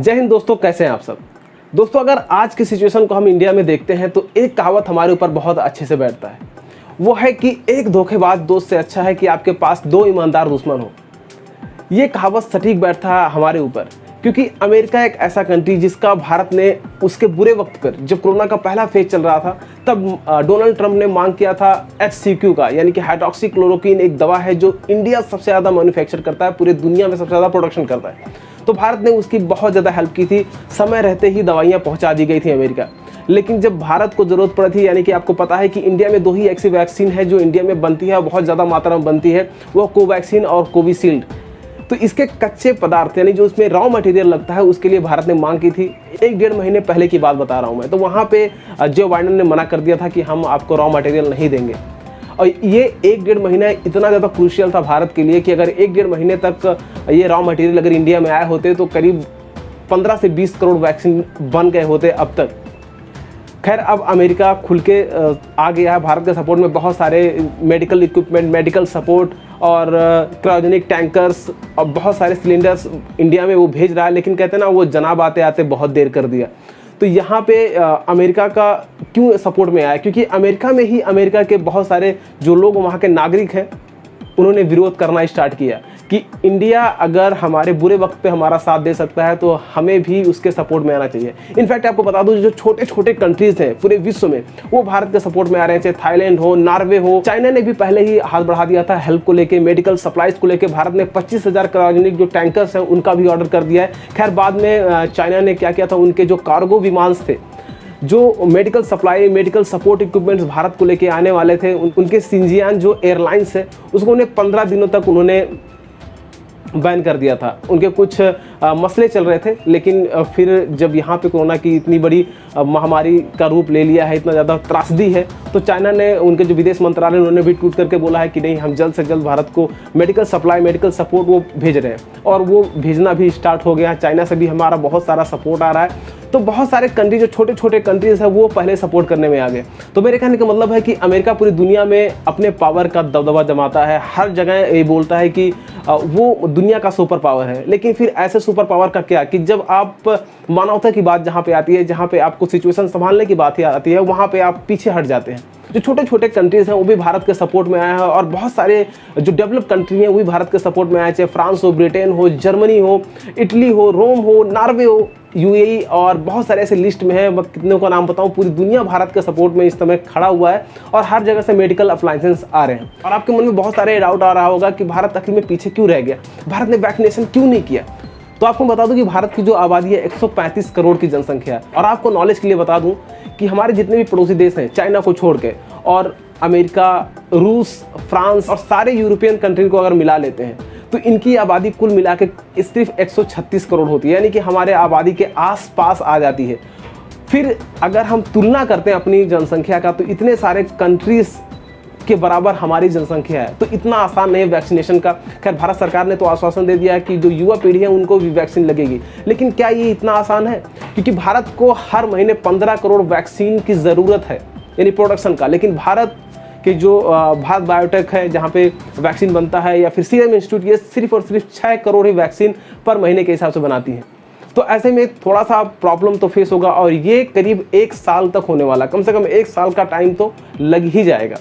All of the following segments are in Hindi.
जय हिंद दोस्तों, कैसे हैं आप सब। दोस्तों, अगर आज की सिचुएशन को हम इंडिया में देखते हैं तो एक कहावत हमारे ऊपर बहुत अच्छे से बैठता है। वो है कि एक धोखेबाज दोस्त से अच्छा है कि आपके पास दो ईमानदार दुश्मन हो। ये कहावत सटीक बैठता है हमारे ऊपर, क्योंकि अमेरिका एक ऐसा कंट्री जिसका भारत ने उसके बुरे वक्त पर, जब कोरोना का पहला फेज चल रहा था, तब डोनाल्ड ट्रंप ने मांग किया था HCQ का, यानी कि हाइड्रोक्सी क्लोरोक्विन, एक दवा है जो इंडिया सबसे ज़्यादा मैन्युफैक्चर करता है, पूरी दुनिया में सबसे ज़्यादा प्रोडक्शन करता है। तो भारत ने उसकी बहुत ज़्यादा हेल्प की थी, समय रहते ही दवाइयाँ पहुँचा दी गई थी अमेरिका। लेकिन जब भारत को ज़रूरत पड़ी थी, यानी कि आपको पता है कि इंडिया में दो ही ऐसी वैक्सीन है जो इंडिया में बनती है, बहुत ज़्यादा मात्रा में बनती है, वो कोवैक्सीन और कोविशील्ड। तो इसके कच्चे पदार्थ, यानी जो इसमें रॉ मटेरियल लगता है, उसके लिए भारत ने मांग की थी। 1-1.5 महीने पहले की बात बता रहा हूँ मैं। तो वहाँ पे जो बाइडेन ने मना कर दिया था कि हम आपको रॉ मटेरियल नहीं देंगे। और ये 1-1.5 महीना इतना ज़्यादा क्रूशियल था भारत के लिए कि अगर 1-1.5 महीने तक ये रॉ मटेरियल अगर इंडिया में आए होते तो करीब 15 से 20 करोड़ वैक्सीन बन गए होते अब तक। खैर, अब अमेरिका खुल के आ गया है भारत के सपोर्ट में। बहुत सारे मेडिकल इक्विपमेंट, मेडिकल सपोर्ट और क्रायोजेनिक टैंकर्स और बहुत सारे सिलेंडर्स इंडिया में वो भेज रहा है। लेकिन कहते हैं ना, वो जनाब आते आते बहुत देर कर दिया। तो यहाँ पे अमेरिका का क्यों सपोर्ट में आया? क्योंकि अमेरिका में ही अमेरिका के बहुत सारे जो लोग वहाँ के नागरिक हैं, उन्होंने विरोध करना स्टार्ट किया कि इंडिया अगर हमारे बुरे वक्त पे हमारा साथ दे सकता है तो हमें भी उसके सपोर्ट में आना चाहिए। इनफैक्ट आपको बता दूं, जो छोटे छोटे कंट्रीज हैं पूरे विश्व में, वो भारत के सपोर्ट में आ रहे हैं। चाहे थाईलैंड हो, नॉर्वे हो, चाइना ने भी पहले ही हाथ बढ़ा दिया था हेल्प को लेके, मेडिकल सप्लाईज को लेके। भारत ने 25,000 क्रायोजेनिक जो टैंकर्स हैं उनका भी ऑर्डर कर दिया है। खैर, बाद में चाइना ने क्या किया था, उनके जो कार्गो विमान थे, जो medical supply, medical support equipments Bharat को लेके आने वाले थे, उनके सिंजियान जो एयरलाइंस है उसको उन्हें 15 दिनों तक उन्होंने बैन कर दिया था। उनके कुछ मसले चल रहे थे। लेकिन फिर जब यहाँ पे कोरोना की इतनी बड़ी महामारी का रूप ले लिया है, इतना ज़्यादा त्रासदी है, तो चाइना ने, उनके जो विदेश मंत्रालय, उन्होंने भी ट्वीट करके बोला है कि नहीं, हम जल्द से जल्द भारत को मेडिकल सप्लाई, मेडिकल सपोर्ट वो भेज रहे हैं। और वो भेजना भी स्टार्ट हो गया। चाइना से भी हमारा बहुत सारा सपोर्ट आ रहा है। तो बहुत सारे कंट्री, जो छोटे छोटे कंट्रीज हैं, वो पहले सपोर्ट करने में आ गए। तो मेरे कहने का मतलब है कि अमेरिका पूरी दुनिया में अपने पावर का दबदबा जमाता है। हर जगह ये बोलता है कि वो दुनिया का सुपर पावर है। लेकिन फिर ऐसे सुपर पावर का क्या कि जब आप मानवता की बात जहाँ पे आती है, जहाँ पे आपको सिचुएशन संभालने की बात आती है, वहाँ पे आप पीछे हट जाते हैं। जो छोटे छोटे कंट्रीज हैं वो भी भारत के सपोर्ट में आए हैं, और बहुत सारे जो डेवलप कंट्री हैं वो भी भारत के सपोर्ट में आए। चाहे फ्रांस हो, ब्रिटेन हो, जर्मनी हो, इटली हो, रोम हो, नॉर्वे हो, UAE, और बहुत सारे ऐसे लिस्ट में है। मैं कितनों का नाम बताऊं। पूरी दुनिया भारत के सपोर्ट में इस समय खड़ा हुआ है, और हर जगह से मेडिकल अप्लायंसेस आ रहे हैं। और आपके मन में बहुत सारे डाउट आ रहा होगा कि भारत आखिर में पीछे क्यों रह गया, भारत ने वैक्सीनेशन क्यों नहीं किया। तो आपको बता दूं कि भारत की जो आबादी है 135 करोड़ की जनसंख्या है। और आपको नॉलेज के लिए बता दूं कि हमारे जितने भी पड़ोसी देश हैं, चाइना को छोड़ के, और अमेरिका, रूस, फ्रांस और सारे यूरोपियन कंट्री को अगर मिला लेते हैं तो इनकी आबादी कुल मिला के सिर्फ 136 करोड़ होती है, यानी कि हमारे आबादी के आसपास आ जाती है। फिर अगर हम तुलना करते हैं अपनी जनसंख्या का, तो इतने सारे कंट्रीज के बराबर हमारी जनसंख्या है। तो इतना आसान नहीं है वैक्सीनेशन का। खैर, भारत सरकार ने तो आश्वासन दे दिया है कि जो युवा पीढ़ी है उनको भी वैक्सीन लगेगी। लेकिन क्या ये इतना आसान है? क्योंकि भारत को हर महीने 15 करोड़ वैक्सीन की ज़रूरत है, यानी प्रोडक्शन का। लेकिन भारत के जो भारत बायोटेक है, जहाँ पे वैक्सीन बनता है, या फिर सीरम इंस्टीट्यूट, ये सिर्फ और सिर्फ 6 करोड़ ही वैक्सीन पर महीने के हिसाब से बनाती है। तो ऐसे में थोड़ा सा प्रॉब्लम तो फेस होगा, और ये करीब 1 साल तक होने वाला। कम से कम 1 साल का टाइम तो लग ही जाएगा।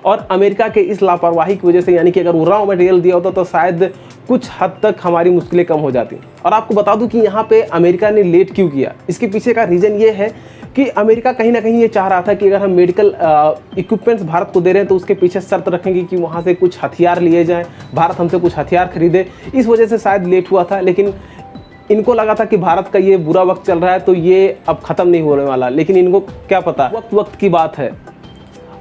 और अमेरिका के इस लापरवाही की वजह से, यानी कि अगर वो रॉ मटेरियल दिया होता तो शायद कुछ हद तक हमारी मुश्किलें कम हो जाती। और आपको बता दूं कि यहाँ पे अमेरिका ने लेट क्यों किया, इसके पीछे का रीज़न ये है कि अमेरिका कहीं ना कहीं ये चाह रहा था कि अगर हम मेडिकल इक्विपमेंट्स भारत को दे रहे हैं तो उसके पीछे शर्त रखेंगे कि वहाँ से कुछ हथियार लिए जाएँ, भारत हमसे कुछ हथियार खरीदे। इस वजह से शायद लेट हुआ था। लेकिन इनको लगा था कि भारत का ये बुरा वक्त चल रहा है तो ये अब ख़त्म नहीं होने वाला। लेकिन इनको क्या पता, वक्त वक्त की बात है।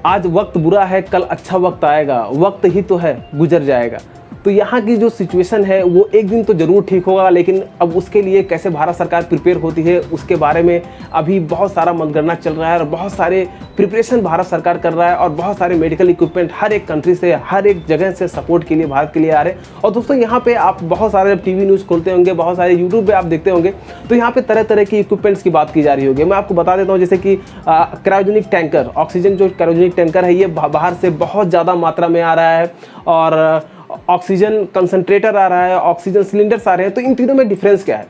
आज वक्त बुरा है, कल अच्छा वक्त आएगा। वक्त ही तो है, गुजर जाएगा। तो यहाँ की जो सिचुएशन है वो एक दिन तो ज़रूर ठीक होगा। लेकिन अब उसके लिए कैसे भारत सरकार प्रिपेयर होती है, उसके बारे में अभी बहुत सारा मतगणना चल रहा है, और बहुत सारे प्रिपरेशन भारत सरकार कर रहा है। और बहुत सारे मेडिकल इक्विपमेंट हर एक कंट्री से, हर एक जगह से सपोर्ट के लिए भारत के लिए आ रहे हैं। और दोस्तों, यहाँ पे आप बहुत सारे जब TV न्यूज़ खोलते होंगे, बहुत सारे यूट्यूब पे आप देखते होंगे, तो यहाँ पे तरह तरह की इक्विपमेंट्स की बात की जा रही होगी। मैं आपको बता देता हूँ, जैसे कि क्रायोजेनिक टैंकर, ऑक्सीजन जो क्रायोजेनिक टैंकर है, ये बाहर से बहुत ज़्यादा मात्रा में आ रहा है। और ऑक्सीजन कंसंट्रेटर आ रहा है, ऑक्सीजन सिलेंडर्स आ रहे हैं। तो इन तीनों में डिफरेंस क्या है?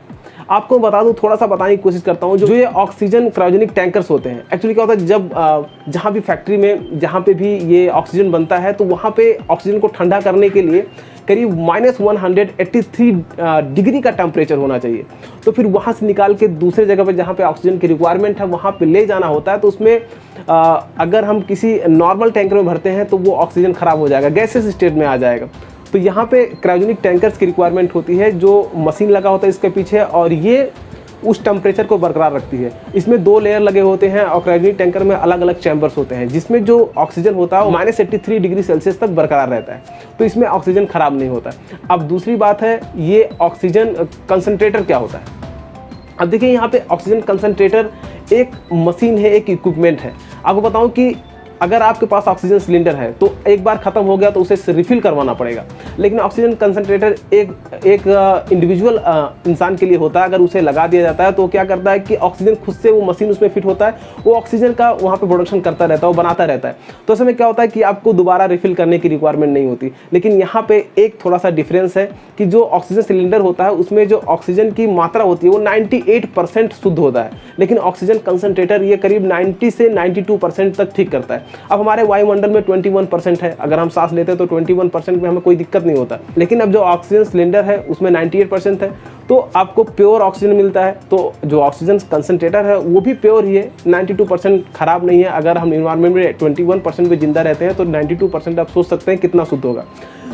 आपको बता दूं, थोड़ा सा बताने की कोशिश करता हूं। जो ये ऑक्सीजन क्रायोजेनिक टैंकर्स होते हैं, एक्चुअली क्या होता है, जब जहां भी फैक्ट्री में जहां पे भी ये ऑक्सीजन बनता है तो वहां पे ऑक्सीजन को ठंडा करने के लिए करीब -183 डिग्री का टेम्परेचर होना चाहिए। तो फिर वहाँ से निकाल के दूसरे जगह पे जहाँ पे ऑक्सीजन की रिक्वायरमेंट है वहाँ पे ले जाना होता है। तो उसमें अगर हम किसी नॉर्मल टैंकर में भरते हैं तो वो ऑक्सीजन ख़राब हो जाएगा, गैसेस स्टेट में आ जाएगा। तो यहाँ पे क्रायोजेनिक टैंकर्स की रिक्वायरमेंट होती है, जो मशीन लगा होता है इसके पीछे, और ये उस टेम्परेचर को बरकरार रखती है। इसमें 2 लेयर लगे होते हैं और क्रायोजेनिक टैंकर में अलग अलग चैम्बर्स होते हैं, जिसमें जो ऑक्सीजन होता है वो -83 डिग्री सेल्सियस तक बरकरार रहता है। तो इसमें ऑक्सीजन खराब नहीं होता। अब दूसरी बात है, ये ऑक्सीजन कंसनट्रेटर क्या होता है। अब देखिए, यहाँ पे ऑक्सीजन कंसनट्रेटर एक मशीन है, एक इक्विपमेंट है। आपको बताऊँ कि अगर आपके पास ऑक्सीजन सिलेंडर है तो एक बार ख़त्म हो गया तो उसे रिफ़िल करवाना पड़ेगा, लेकिन ऑक्सीजन कंसनट्रेटर एक इंडिविजुअल इंसान के लिए होता है। अगर उसे लगा दिया जाता है तो क्या करता है कि ऑक्सीजन खुद से, वो मशीन उसमें फिट होता है, वो ऑक्सीजन का वहाँ पे प्रोडक्शन करता रहता है, वो बनाता रहता है। तो ऐसे में क्या होता है कि आपको दोबारा रिफ़िल करने की रिक्वायरमेंट नहीं होती। लेकिन यहाँ पे एक थोड़ा सा डिफरेंस है कि जो ऑक्सीजन सिलेंडर होता है उसमें जो ऑक्सीजन की मात्रा होती है वो 98% शुद्ध होता है, लेकिन ऑक्सीजन कंसनट्रेटर ये करीब 90 से 92% तक ठीक करता है। अब हमारे वायुमंडल में 21% है, अगर हम सांस लेते हैं तो 21% में हमें कोई दिक्कत नहीं होता। लेकिन अब जो ऑक्सीजन सिलेंडर है उसमें 98% है, तो आपको प्योर ऑक्सीजन मिलता है। तो जो ऑक्सीजन कंसनट्रेटर है वो भी प्योर ही है, 92% खराब नहीं है। अगर हम इन्वायरमेंट में 21% पे जिंदा रहते हैं तो 92% आप सोच सकते हैं कितना शुद्ध होगा।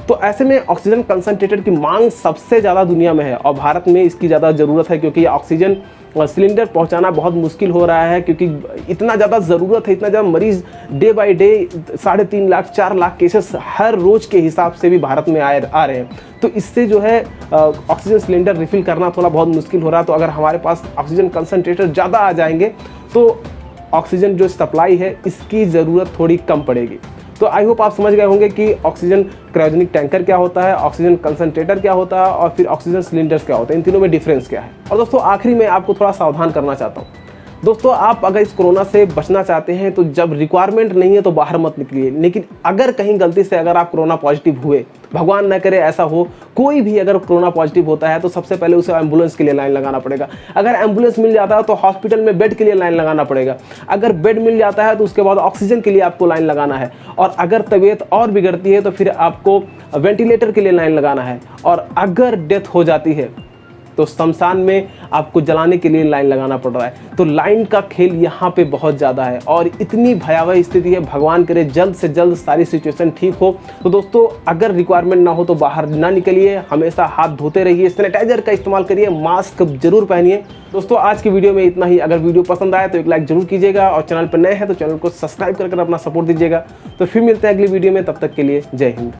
तो ऐसे में ऑक्सीजन कंसनट्रेटर की मांग सबसे ज़्यादा दुनिया में है और भारत में इसकी ज़्यादा ज़रूरत है, क्योंकि ऑक्सीजन सिलेंडर पहुंचाना बहुत मुश्किल हो रहा है, क्योंकि इतना ज़्यादा ज़रूरत है, इतना ज़्यादा मरीज़ day by day 3.5 lakh 4 lakh cases हर रोज़ के हिसाब से भी भारत में आ रहे हैं। तो इससे जो है ऑक्सीजन सिलेंडर रिफ़िल करना थोड़ा बहुत मुश्किल हो रहा है। तो अगर हमारे पास ऑक्सीजन कंसनट्रेटर ज़्यादा आ जाएंगे तो ऑक्सीजन जो सप्लाई है इसकी ज़रूरत थोड़ी कम पड़ेगी। तो आई होप आप समझ गए होंगे कि ऑक्सीजन क्रायोजेनिक टैंकर क्या होता है, ऑक्सीजन कंसनट्रेटर क्या होता है और फिर ऑक्सीजन सिलेंडर्स क्या होता है, इन तीनों में डिफरेंस क्या है। और दोस्तों आखिरी में आपको थोड़ा सावधान करना चाहता हूँ। दोस्तों, आप अगर इस कोरोना से बचना चाहते हैं तो जब रिक्वायरमेंट नहीं है तो बाहर मत निकलिए। लेकिन अगर कहीं गलती से अगर आप कोरोना पॉजिटिव हुए, भगवान न करे ऐसा हो, कोई भी अगर कोरोना पॉजिटिव होता है तो सबसे पहले उसे एम्बुलेंस के लिए लाइन लगाना पड़ेगा। अगर एम्बुलेंस मिल जाता है तो हॉस्पिटल में बेड के लिए लाइन लगाना पड़ेगा। अगर बेड मिल जाता है तो उसके बाद ऑक्सीजन के लिए आपको लाइन लगाना है। और अगर तबीयत और बिगड़ती है तो फिर आपको वेंटिलेटर के लिए लाइन लगाना है। और अगर डेथ हो जाती है तो शमशान में आपको जलाने के लिए लाइन लगाना पड़ रहा है। तो लाइन का खेल यहाँ पे बहुत ज़्यादा है और इतनी भयावह स्थिति है। भगवान करे जल्द से जल्द सारी सिचुएशन ठीक हो। तो दोस्तों, अगर रिक्वायरमेंट ना हो तो बाहर ना निकलिए, हमेशा हाथ धोते रहिए, सैनिटाइजर का इस्तेमाल करिए, मास्क जरूर पहनिए। दोस्तों, आज की वीडियो में इतना ही। अगर वीडियो पसंद आए तो एक लाइक जरूर कीजिएगा और चैनल पर नए हैं तो चैनल को सब्सक्राइब कर अपना सपोर्ट दीजिएगा। तो फिर मिलते हैं अगली वीडियो में, तब तक के लिए जय हिंद।